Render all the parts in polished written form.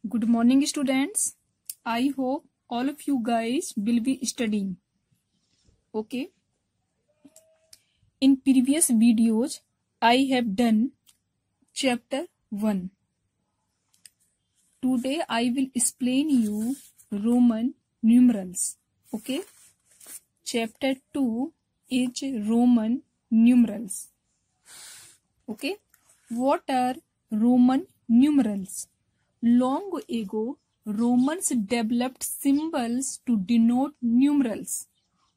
Good morning, students. I hope all of you guys will be studying. Okay. In previous videos, I have done chapter 1. Today I will explain you Roman numerals. Okay. Chapter 2 is Roman numerals. Okay. What are Roman numerals? Long ago, Romans developed symbols to denote numerals.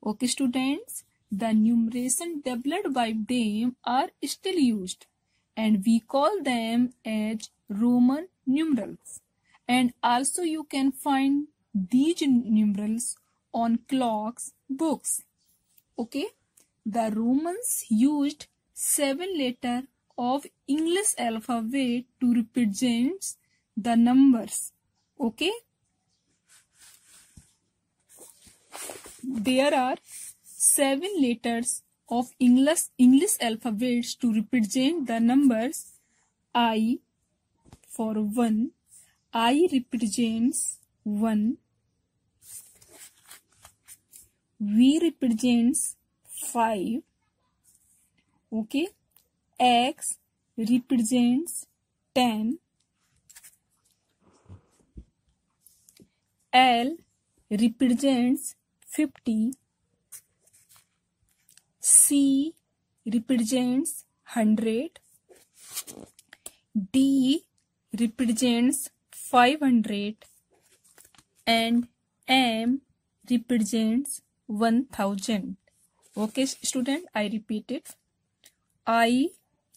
Okay, students, the numeration developed by them are still used, and we call them as Roman numerals. And also you can find these numerals on clocks, books. Okay, the Romans used 7 letters of English alphabet to represent the numbers. Okay, there are 7 letters of English alphabets to represent the numbers. I for 1, I represents 1, V represents 5, okay, X represents 10, L represents 50, C represents 100, D represents 500, and M represents 1000. Okay, student, I repeat it. I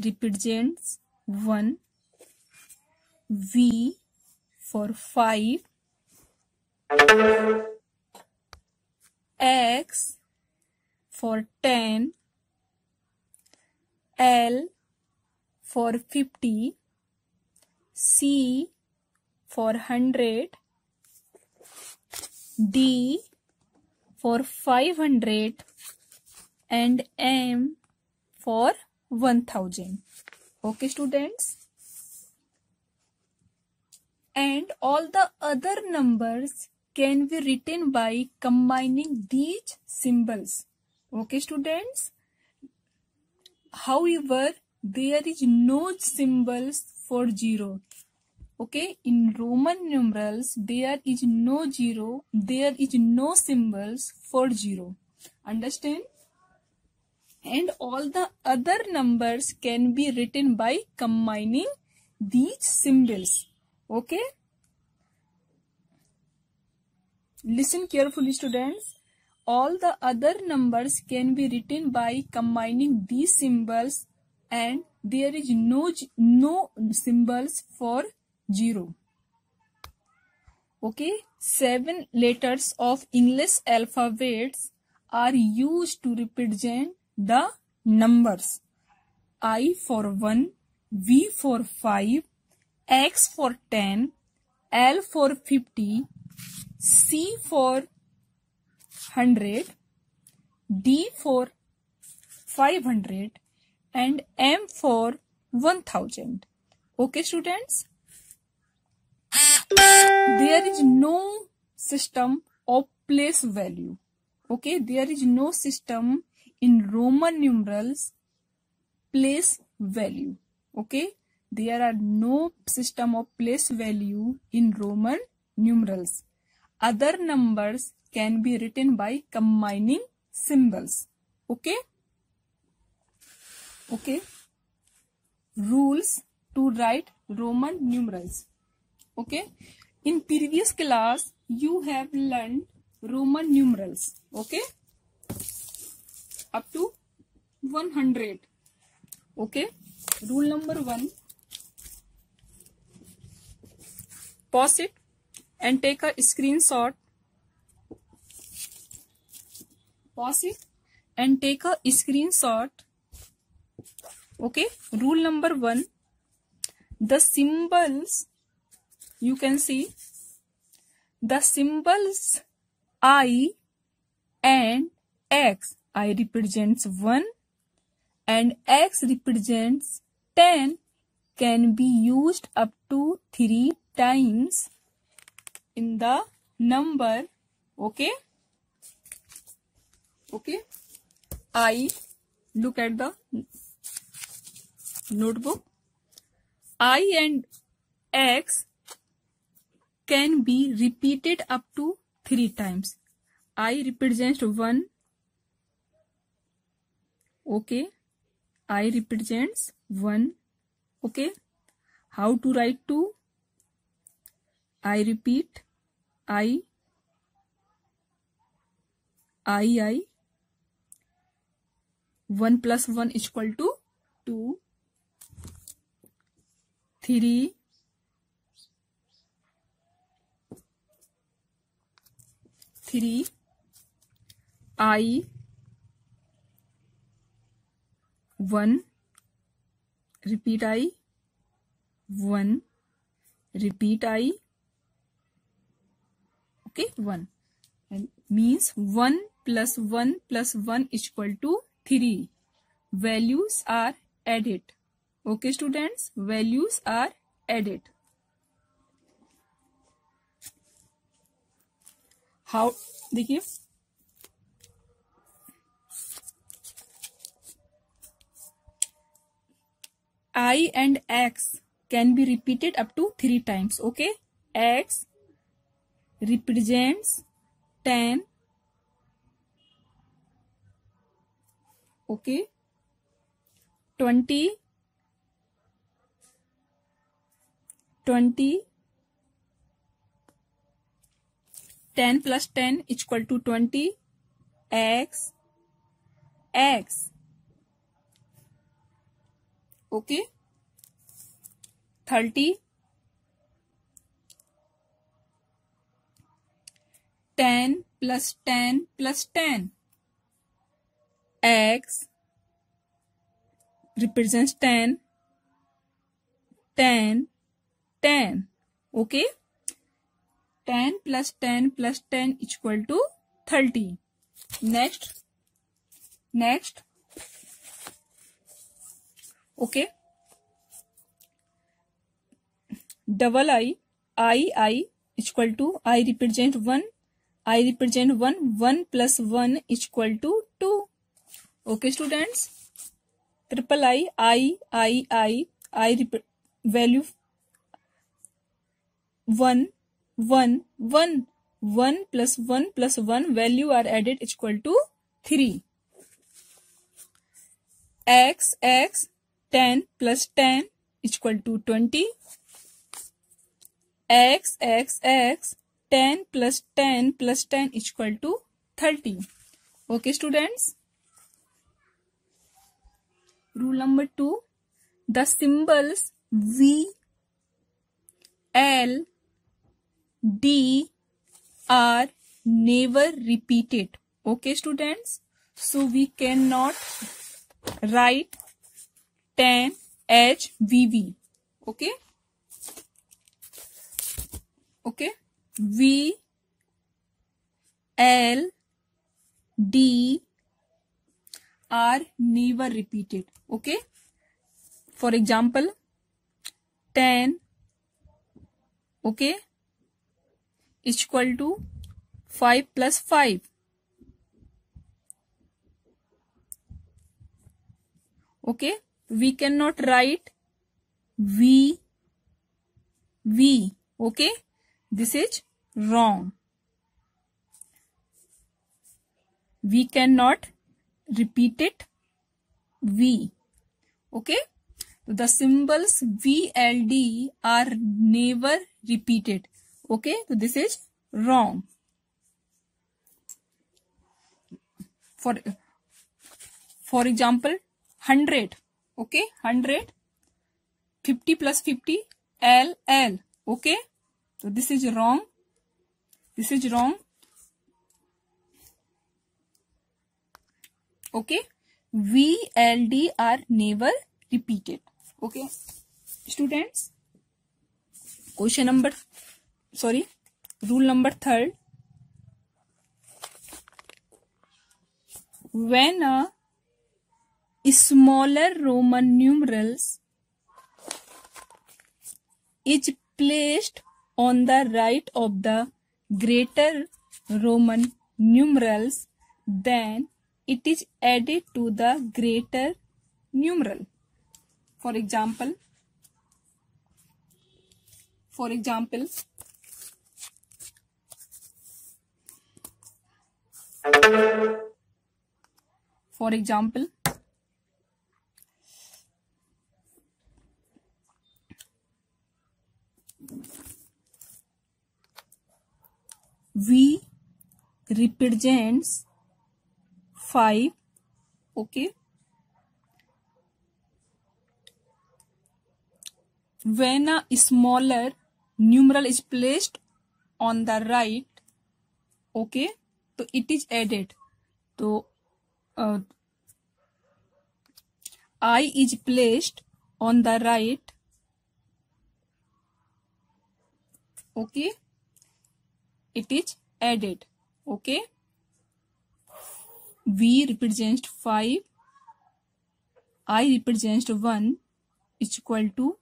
represents 1, V for 5, X for 10, L for 50, C for 100, D for 500, and M for 1000. Okay, students? And all the other numbers can be written by combining these symbols. Okay, students? However, there is no symbols for 0. Okay, in Roman numerals, there is no 0, there is no symbols for 0. Understand? And all the other numbers can be written by combining these symbols. Okay? Listen carefully, students. All the other numbers can be written by combining these symbols, and there is no symbols for 0. Okay? 7 letters of English alphabets are used to represent the numbers. I for 1, V for 5, X for 10, L for 50, C for 100, D for 500, and M for 1000. Okay, students? There is no system of place value. Okay, there is no system in Roman numerals place value. Okay, there are no system of place value in Roman numerals. Other numbers can be written by combining symbols. Okay? Okay. Rules to write Roman numerals. Okay? In previous class, you have learned Roman numerals. Okay? Up to 100. Okay? Rule number 1. Pause it and take a screenshot. Pause it and take a screenshot. Okay? Rule number 1. The symbols, you can see, the symbols I and X. I represents 1 and X represents 10 can be used up to 3 times in the number. Okay. I look at the notebook. I and X can be repeated up to 3 times. I represents 1. Okay. I represents 1. Okay. How to write 2? I repeat. I. 1 plus 1 is equal to 2. 3. 3. I. 1. Repeat I. 1. Repeat I. Okay, 1. And means 1 plus 1 plus 1 is equal to 3. Values are added. Okay, students, values are added. How? देखिए, I and X can be repeated up to 3 times. Okay, X represents 10. Okay, 20. 10 plus 10 is equal to 20. X. Okay. 30. 10 plus 10 plus 10. X represents 10. 10. Okay. 10 plus 10 plus 10 is equal to 30. Next. Okay. Double I is equal to, I represent 1. I represent 1. 1 plus 1 is equal to 2. Okay, students. Triple I value 1 plus 1 plus 1 value are added is equal to 3. X 10 plus 10 is equal to 20. X 10 plus 10 plus 10 is equal to 30. Okay, students. Rule number 2. The symbols V, L, D are never repeated. Okay, students. So we cannot write 10 HVV. Okay. V, L, D are never repeated. Okay. For example, 10. Okay. Is equal to 5 plus 5. Okay. We cannot write V. Okay. This is wrong. We cannot repeat it V. Okay. The symbols V, L, D are never repeated. Okay. So this is wrong. For example, 100. Okay. 100. 50 plus 50. L. Okay. So this is wrong. Okay. V, L, D are never repeated. Okay. Students. Rule number 3. When a smaller Roman numerals is placed on the right of the greater Roman numerals, then it is added to the greater numeral. For example, V represents 5, okay. When a smaller numeral is placed on the right, okay, so it is added. So I is placed on the right, okay, it is added, okay. V represents 5, I represents 1 is equal to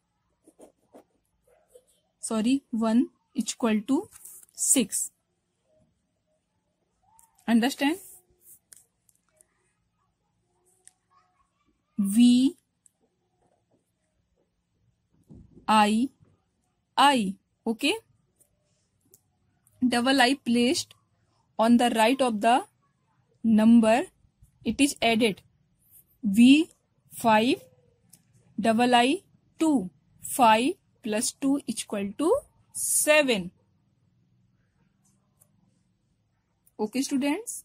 6. Understand? V I, okay. Double I placed on the right of the number, it is added. V 5, double I 2, 5 plus 2 is equal to 7. Okay students.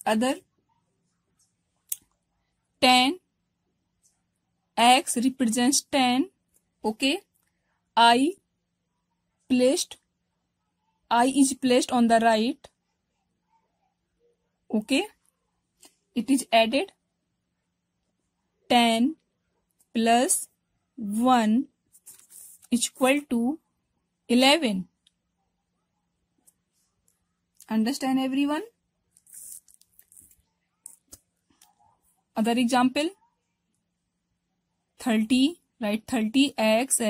Other 10, X represents 10, okay. I is placed on the right, okay. It is added. 10 plus 1 is equal to 11. Understand everyone? Other example, 30, write 30, X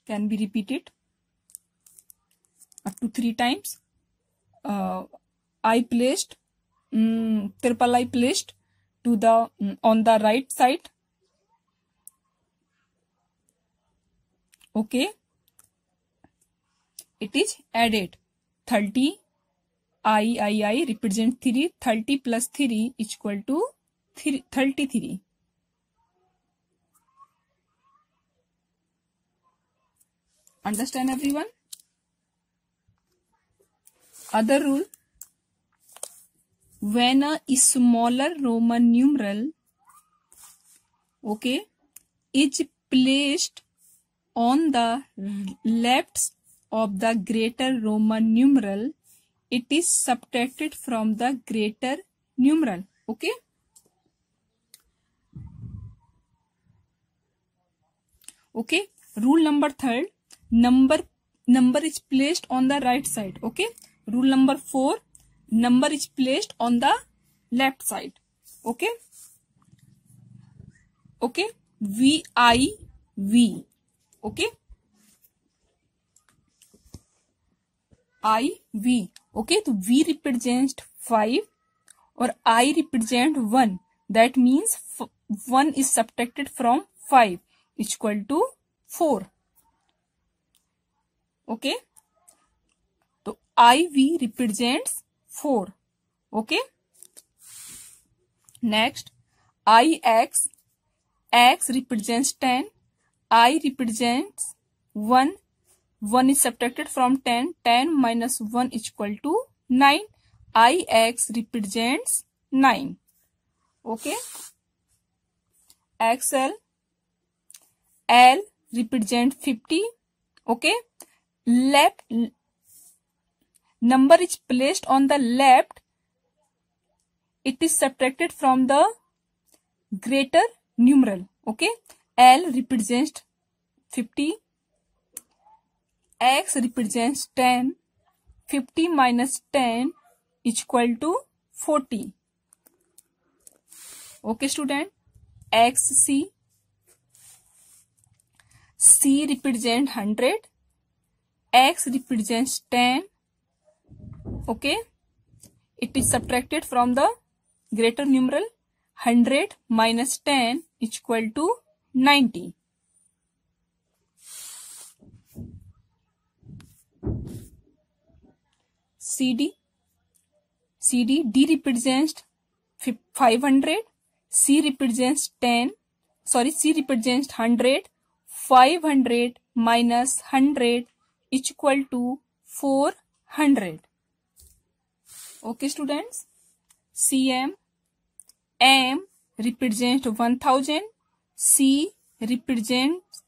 can be repeated up to 3 times. I placed, triple I placed to the on the right side, okay. It is added. 30, I represent 3. 30 plus 3 is equal to 33. Understand everyone? Other rule, when a smaller Roman numeral, okay, is placed on the left of the greater Roman numeral, it is subtracted from the greater numeral, okay. Okay, rule number 3, number is placed on the right side, okay. Rule number 4, number is placed on the left side, okay. Okay, V, okay. V, okay. So V represents 5 or I represent 1. That means 1 is subtracted from 5 is equal to 4. Okay. So IV represents 4. Okay. Next, IX, X represents 10. I represents 1. 1 is subtracted from 10. 10 minus 1 is equal to 9. IX represents 9. Okay. XL, L represents 50. Okay. Left, number is placed on the left. It is subtracted from the greater numeral. Okay. L represents 50. X represents 10. 50 minus 10 is equal to 40. Okay, student. XC. C represents 100, X represents 10. Okay, it is subtracted from the greater numeral. 100 minus 10 is equal to 90. CD, D represents 500, C represents 10, C represents 100, 500 minus 100 is equal to 400. Okay students, CM, M represents 1000, C represents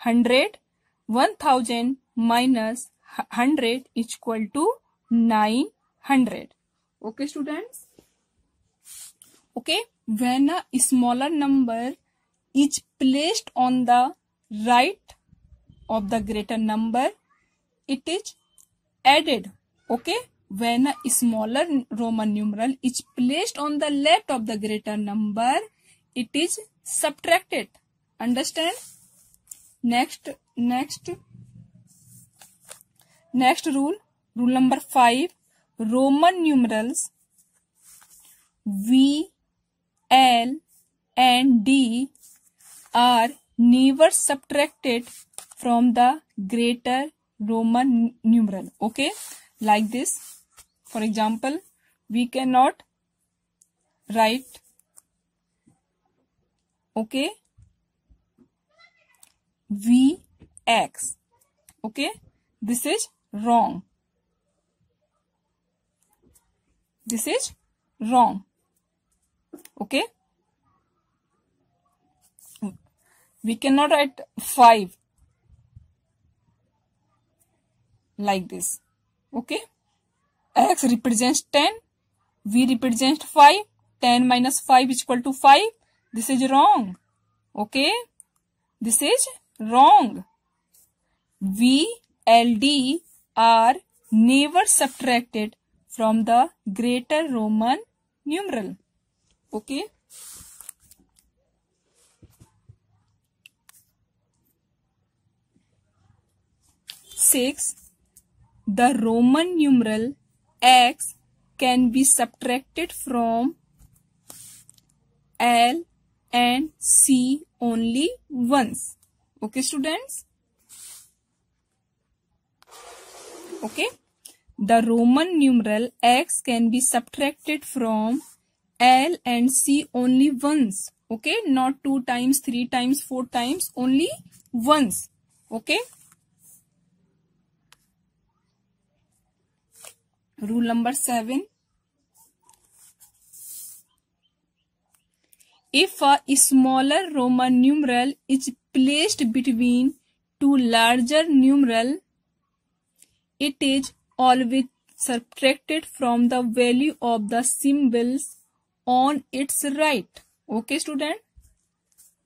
100, 1000 minus 100 is equal to 900. Okay students. Okay, when a smaller number is placed on the right of the greater number, it is added. Okay, when a smaller Roman numeral is placed on the left of the greater number, it is subtracted. Understand? Next rule number 5. Roman numerals V, L and D are never subtracted from the greater Roman numeral. Okay, like this. For example, we cannot write, okay, Vx. Okay, this is wrong. This is wrong. Okay, we cannot write 5 like this. Okay, X represents 10, V represents 5, 10 minus 5 is equal to 5. This is wrong. Okay, this is wrong. V, L, D are never subtracted from the greater Roman numeral. Okay. Six, the Roman numeral X can be subtracted from L and C only once. Okay students. Okay, the Roman numeral X can be subtracted from L and C only once. Okay, not 2 times, 3 times, 4 times, only once. Okay. Rule number 7. If a smaller Roman numeral is placed between two larger numerals, it is always subtracted from the value of the symbols on its right. Okay student,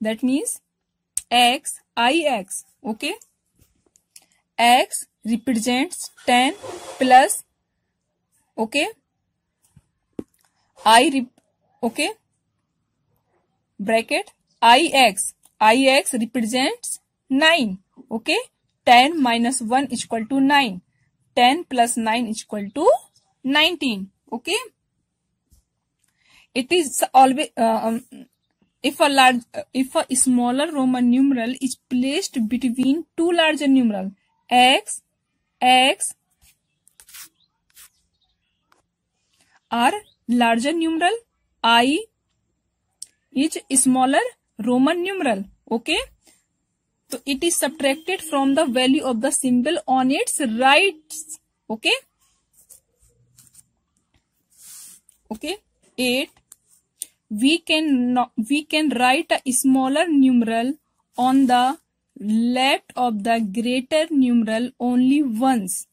that means X, IX. Okay, X represents 10 plus, okay, okay, bracket IX represents 9. Okay, 10 minus 1 is equal to 9. 10 plus 9 is equal to 19. Okay, it is always if a smaller Roman numeral is placed between two larger numerals, X are larger numeral, I is smaller Roman numeral. Okay, so it is subtracted from the value of the symbol on its right. Okay. Okay. 8. We can write a smaller numeral on the left of the greater numeral only once.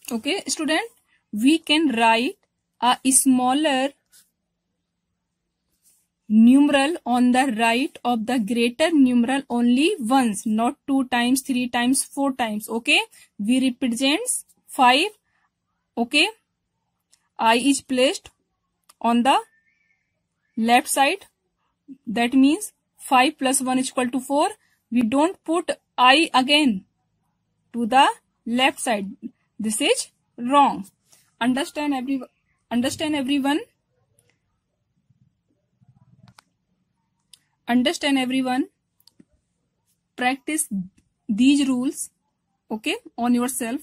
Okay, student, we can write a smaller numeral on the right of the greater numeral only once, not 2 times, 3 times, 4 times. Okay, V represents 5. Okay, I is placed on the left side. That means 5 plus 1 is equal to 4. We don't put I again to the left side. This is wrong. Understand everyone? Understand everyone? Understand everyone? Practice these rules, okay, on yourself.